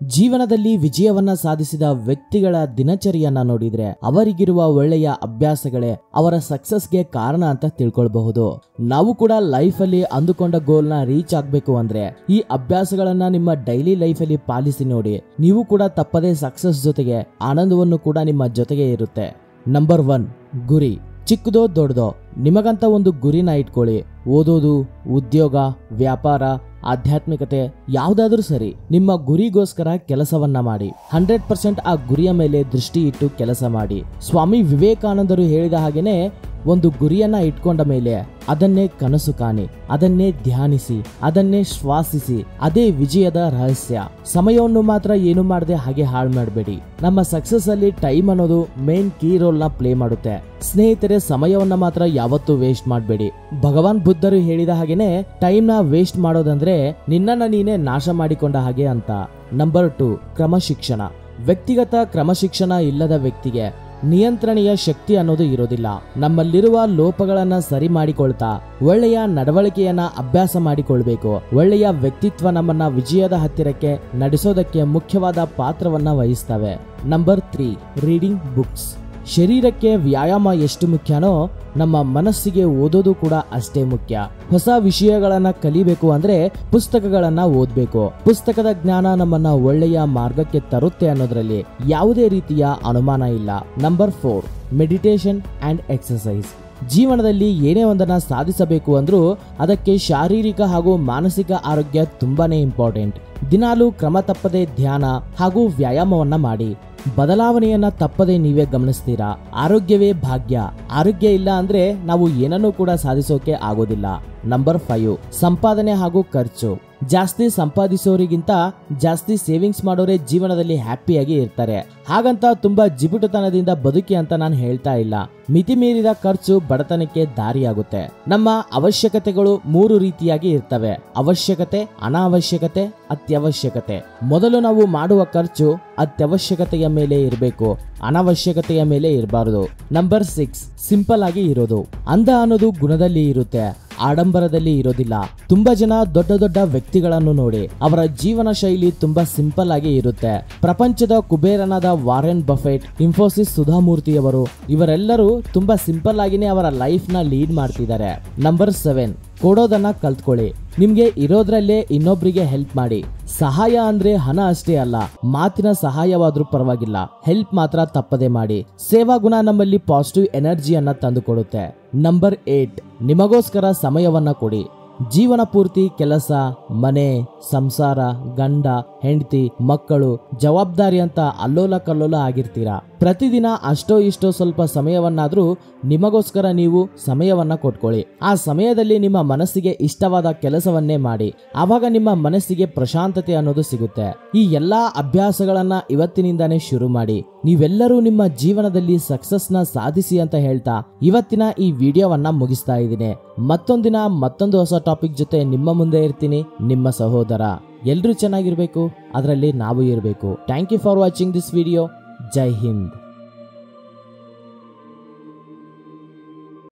ಜೀವನದಲ್ಲಿ ವಿಜಯವನ್ನ ಸಾಧಿಸಿದ ವ್ಯಕ್ತಿಗಳ ದಿನಚರಿಯನ್ನ ನೋಡಿದ್ರೆ ಅವರಿಗಿರುವ ಒಳ್ಳೆಯ ಅಭ್ಯಾಸಗಳೇ ಅವರ ಸಕ್ಸಸ್ಗೆ ಕಾರಣ ಅಂತ ತಿಳ್ಕೊಳ್ಬಹುದು. ನಾವು ಕೂಡ ಲೈಫ್ ಅಲ್ಲಿ ಅಂದುಕೊಂಡ ಗೋಲ್ ನ ರೀಚ್ ಆಗ್ಬೇಕು ಅಂದ್ರೆ ಈ ಅಭ್ಯಾಸಗಳನ್ನ ನಿಮ್ಮ ಡೈಲಿ ಲೈಫ್ ಅಲ್ಲಿ ಪಾಲಿಸಿ ನೋಡಿ. ನೀವು ಕೂಡ ತಪ್ಪದೇ ಸಕ್ಸಸ್ ಜೊತೆಗೆ ಆನಂದವನ್ನು ಕೂಡ ನಿಮ್ಮ ಜೊತೆಗೆ ಇರುತ್ತೆ. ನಂಬರ್ 1, ಗುರಿ. ಚಿಕ್ಕದೋ ದೊಡ್ಡದೋ ನಿಮಗಂತ ಒಂದು ಗುರಿನ ಇಟ್ಕೊಳ್ಳಿ. ಓದೋದು, ಉದ್ಯೋಗ, ವ್ಯಾಪಾರ, ಆಧ್ಯಾತ್ಮಿಕತೆ ಯಾವುದಾದ್ರೂ ಸರಿ, ನಿಮ್ಮ ಗುರಿಗೋಸ್ಕರ ಕೆಲಸವನ್ನ ಮಾಡಿ. 100% ಆ ಗುರಿಯ ಮೇಲೆ ದೃಷ್ಟಿ ಇಟ್ಟು ಕೆಲಸ ಮಾಡಿ. ಸ್ವಾಮಿ ವಿವೇಕಾನಂದರು ಹೇಳಿದ ಹಾಗೇನೆ ಒಂದು ಗುರಿಯನ್ನ ಇಟ್ಕೊಂಡ ಮೇಲೆ ಅದನ್ನೇ ಕನಸು ಕಾಣಿ, ಅದನ್ನೇ ಧ್ಯಾನಿಸಿ, ಅದನ್ನೇ ಶ್ವಾಸಿಸಿ. ಅದೇ ವಿಜಯದ ರಹಸ್ಯ. ಸಮಯವನ್ನು ಮಾತ್ರ ಏನು ಮಾಡದೆ ಹಾಗೆ ಹಾಳು ಮಾಡಬೇಡಿ. ನಮ್ಮ ಸಕ್ಸಸ್ ಅಲ್ಲಿ ಟೈಮ್ ಅನ್ನೋದು ಮೇನ್ ಕೀ ರೋಲ್ ನ ಪ್ಲೇ ಮಾಡುತ್ತೆ. ಸ್ನೇಹಿತರೆ, ಸಮಯವನ್ನ ಮಾತ್ರ ಯಾವತ್ತೂ ವೇಸ್ಟ್ ಮಾಡಬೇಡಿ. ಭಗವಾನ್ ಬುದ್ಧರು ಹೇಳಿದ ಹಾಗೇನೆ ಟೈಮ್ ನ ವೇಸ್ಟ್ ಮಾಡೋದಂದ್ರೆ ನಿನ್ನನ್ನ ನೀನೇ ನಾಶ ಮಾಡಿಕೊಂಡ ಹಾಗೆ ಅಂತ. ನಂಬರ್ 2, ಕ್ರಮಶಿಕ್ಷಣ. ವ್ಯಕ್ತಿಗತ ಕ್ರಮಶಿಕ್ಷಣ ಇಲ್ಲದ ವ್ಯಕ್ತಿಗೆ ನಿಯಂತ್ರಣೀಯ ಶಕ್ತಿ ಅನ್ನೋದು ಇರೋದಿಲ್ಲ. ನಮ್ಮಲ್ಲಿರುವ ಲೋಪಗಳನ್ನ ಸರಿ ಮಾಡಿಕೊಳ್ತಾ ಒಳ್ಳೆಯ ನಡವಳಿಕೆಯನ್ನ ಅಭ್ಯಾಸ ಮಾಡಿಕೊಳ್ಬೇಕು. ಒಳ್ಳೆಯ ವ್ಯಕ್ತಿತ್ವ ನಮ್ಮನ್ನ ವಿಜಯದ ಹತ್ತಿರಕ್ಕೆ ನಡೆಸೋದಕ್ಕೆ ಮುಖ್ಯವಾದ ಪಾತ್ರವನ್ನ ವಹಿಸ್ತವೆ. Number 3, reading books. ಶರೀರಕ್ಕೆ ವ್ಯಾಯಾಮ ಎಷ್ಟು ಮುಖ್ಯನೋ ನಮ್ಮ ಮನಸ್ಸಿಗೆ ಓದೋದು ಕೂಡ ಅಷ್ಟೇ ಮುಖ್ಯ. ಹೊಸ ವಿಷಯಗಳನ್ನ ಕಲಿಬೇಕು ಅಂದ್ರೆ ಪುಸ್ತಕಗಳನ್ನ ಓದ್ಬೇಕು. ಪುಸ್ತಕದ ಜ್ಞಾನ ನಮ್ಮನ್ನ ಒಳ್ಳೆಯ ಮಾರ್ಗಕ್ಕೆ ತರುತ್ತೆ ಅನ್ನೋದ್ರಲ್ಲಿ ಯಾವುದೇ ರೀತಿಯ ಅನುಮಾನ ಇಲ್ಲ. Number 4, meditation and exercise. ಜೀವನದಲ್ಲಿ ಏನೇ ಒಂದನ್ನ ಸಾಧಿಸಬೇಕು ಅಂದ್ರೂ ಅದಕ್ಕೆ ಶಾರೀರಿಕ ಹಾಗೂ ಮಾನಸಿಕ ಆರೋಗ್ಯ ತುಂಬಾನೇ ಇಂಪಾರ್ಟೆಂಟ್. ದಿನಾಲೂ ಕ್ರಮ ತಪ್ಪದೆ ಧ್ಯಾನ ಹಾಗೂ ವ್ಯಾಯಾಮವನ್ನ ಮಾಡಿ. ಬದಲಾವಣೆಯನ್ನ ತಪ್ಪದೆ ನೀವೇ ಗಮನಿಸ್ತೀರಾ. ಆರೋಗ್ಯವೇ ಭಾಗ್ಯ. ಆರೋಗ್ಯ ಇಲ್ಲ ಅಂದ್ರೆ ನಾವು ಏನನ್ನೂ ಕೂಡ ಸಾಧಿಸೋಕೆ ಆಗೋದಿಲ್ಲ. ನಂಬರ್ 5, ಸಂಪಾದನೆ ಹಾಗೂ ಖರ್ಚು. ಜಾಸ್ತಿ ಸಂಪಾದಿಸೋರಿಗಿಂತ ಜಾಸ್ತಿ ಸೇವಿಂಗ್ಸ್ ಮಾಡೋರೇ ಜೀವನದಲ್ಲಿ ಹ್ಯಾಪಿಯಾಗಿ ಇರ್ತಾರೆ. ಹಾಗಂತ ತುಂಬಾ ಜಿಗುಟುತನದಿಂದ ಬದುಕಿ ಅಂತ ನಾನು ಹೇಳ್ತಾ ಇಲ್ಲ. ಮಿತಿ ಮೀರಿದ ಖರ್ಚು ಬಡತನಕ್ಕೆ ದಾರಿಯಾಗುತ್ತೆ. ನಮ್ಮ ಅವಶ್ಯಕತೆಗಳು 3 ರೀತಿಯಾಗಿ ಇರ್ತವೆ: ಅವಶ್ಯಕತೆ, ಅನಾವಶ್ಯಕತೆ, ಅತ್ಯವಶ್ಯಕತೆ. ಮೊದಲು ನಾವು ಮಾಡುವ ಖರ್ಚು ಅತ್ಯವಶ್ಯಕತೆಯ ಮೇಲೆ ಇರಬೇಕು, ಅನಾವಶ್ಯಕತೆಯ ಮೇಲೆ ಇರಬಾರದು. ನಂಬರ್ 6, ಸಿಂಪಲ್ ಆಗಿ ಇರೋದು. ಅಂದ ಅನ್ನೋದು ಗುಣದಲ್ಲಿ ಇರುತ್ತೆ, ಆಡಂಬರದಲ್ಲಿ ಇರೋದಿಲ್ಲ. ತುಂಬಾ ಜನ ದೊಡ್ಡ ದೊಡ್ಡ ವ್ಯಕ್ತಿಗಳನ್ನು ನೋಡಿ ಅವರ ಜೀವನ ಶೈಲಿ ತುಂಬಾ ಸಿಂಪಲ್ ಆಗಿ ಇರುತ್ತೆ. ಪ್ರಪಂಚದ ಕುಬೇರನಾದ ವಾರೆನ್ ಬಫೆಟ್, ಇನ್ಫೋಸಿಸ್ ಸುಧಾಮೂರ್ತಿಯವರು ಇವರೆಲ್ಲರೂ ತುಂಬಾ ಸಿಂಪಲ್ ಆಗಿನೇ ಅವರ ಲೈಫ್ ನ ಲೀಡ್ ಮಾಡ್ತಿದ್ದಾರೆ. ನಂಬರ್ 7, ಕೊಡೋದನ್ನ ಕಲ್ತ್ಕೊಳ್ಳಿ. ನಿಮ್ಗೆ ಇರೋದ್ರಲ್ಲೇ ಇನ್ನೊಬ್ರಿಗೆ ಹೆಲ್ಪ್ ಮಾಡಿ. ಸಹಾಯ ಅಂದ್ರೆ ಹಣ ಅಷ್ಟೇ ಅಲ್ಲ, ಮಾತಿನ ಸಹಾಯವಾದ್ರೂ ಪರವಾಗಿಲ್ಲ, ಹೆಲ್ಪ್ ಮಾತ್ರ ತಪ್ಪದೆ ಮಾಡಿ. ಸೇವಾ ಗುಣ ನಮ್ಮಲ್ಲಿ ಪಾಸಿಟಿವ್ ಎನರ್ಜಿಯನ್ನ ತಂದುಕೊಡುತ್ತೆ. ನಂಬರ್ 8, ನಿಮಗೋಸ್ಕರ ಸಮಯವನ್ನ ಕೊಡಿ. ಜೀವನ ಪೂರ್ತಿ ಕೆಲಸ, ಮನೆ, ಸಂಸಾರ, ಗಂಡ, ಹೆಂಡತಿ, ಮಕ್ಕಳು, ಜವಾಬ್ದಾರಿ ಅಂತ ಅಲ್ಲೋಲ ಕಲ್ಲೋಲ ಆಗಿರ್ತೀರಾ. ಪ್ರತಿದಿನ ಅಷ್ಟೋ ಇಷ್ಟೋ ಸ್ವಲ್ಪ ಸಮಯವನ್ನಾದ್ರೂ ನಿಮಗೋಸ್ಕರ ನೀವು ಸಮಯವನ್ನ ಕೊಟ್ಕೊಳ್ಳಿ. ಆ ಸಮಯದಲ್ಲಿ ನಿಮ್ಮ ಮನಸ್ಸಿಗೆ ಇಷ್ಟವಾದ ಕೆಲಸವನ್ನೇ ಮಾಡಿ. ಆವಾಗ ನಿಮ್ಮ ಮನಸ್ಸಿಗೆ ಪ್ರಶಾಂತತೆ ಅನ್ನೋದು ಸಿಗುತ್ತೆ. ಈ ಎಲ್ಲಾ ಅಭ್ಯಾಸಗಳನ್ನ ಇವತ್ತಿನಿಂದಾನೇ ಶುರು ಮಾಡಿ. ನೀವೆಲ್ಲರೂ ನಿಮ್ಮ ಜೀವನದಲ್ಲಿ ಸಕ್ಸಸ್ ನ ಸಾಧಿಸಿ ಅಂತ ಹೇಳ್ತಾ ಇವತ್ತಿನ ಈ ವಿಡಿಯೋವನ್ನ ಮುಗಿಸ್ತಾ ಇದ್ದೀನಿ. ಮತ್ತೊಂದಿನ ಮತ್ತೊಂದು ಹೊಸ ಟಾಪಿಕ್ ಜೊತೆ ನಿಮ್ಮ ಮುಂದೆ ಇರ್ತೀನಿ. ನಿಮ್ಮ ಸಹೋದರ. ಎಲ್ರೂ ಚೆನ್ನಾಗಿರ್ಬೇಕು, ಅದರಲ್ಲಿ ನಾವು ಇರಬೇಕು. Thank you for watching this video. Jai Hind.